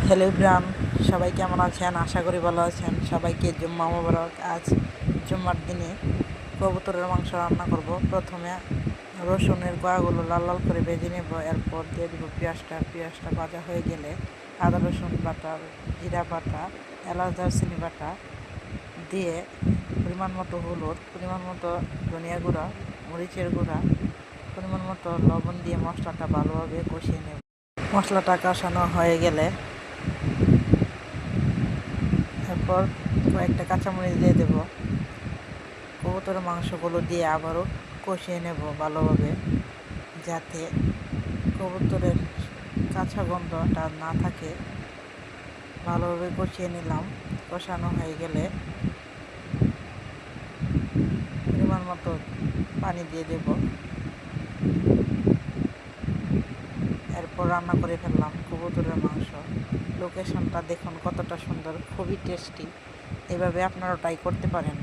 Hello bran, সবাই কেমন আছেন? আশা করি ভালো আছেন। সবাইকে জুম্মা মোবারক। আজ জুম্মার দিনে কবুতরের মাংস রান্না করব। প্রথমে রসুনের কোয়াগুলো লাল লাল করে ভেজে নেব, এরপর দিয়ে দেবো পেঁয়াজটা ভাজা হয়ে গেলে আদা রসুন বাটা, জিরা বাটা, এলাচ দারচিনি বাটা দিয়ে পরিমাণ মতো হলুদ, পরিমাণ মতো ধনিয়া গুঁড়া, মরিচের গুঁড়া, পরিমাণ মতো লবণ দিয়ে মশলাটা ভালোভাবে কষিয়ে নেব। মশলাটা কষানো হয়ে গেলে এরপর কয়েকটা কাঁচামরিচ দিয়ে দেবো। কবুতরের মাংসগুলো দিয়ে আবারও কষিয়ে নেব ভালোভাবে, যাতে কবুতরের কাঁচা গন্ধটা না থাকে। ভালোভাবে কষিয়ে নিলাম। কষানো হয়ে গেলে পরিমাণ মতো পানি দিয়ে দেব। এরপর রান্না করে ফেললাম কবুতরের মাংস। লোকেশনটা দেখুন কতটা সুন্দর, খুবই টেস্টি। এভাবে আপনারাও ট্রাই করতে পারেন।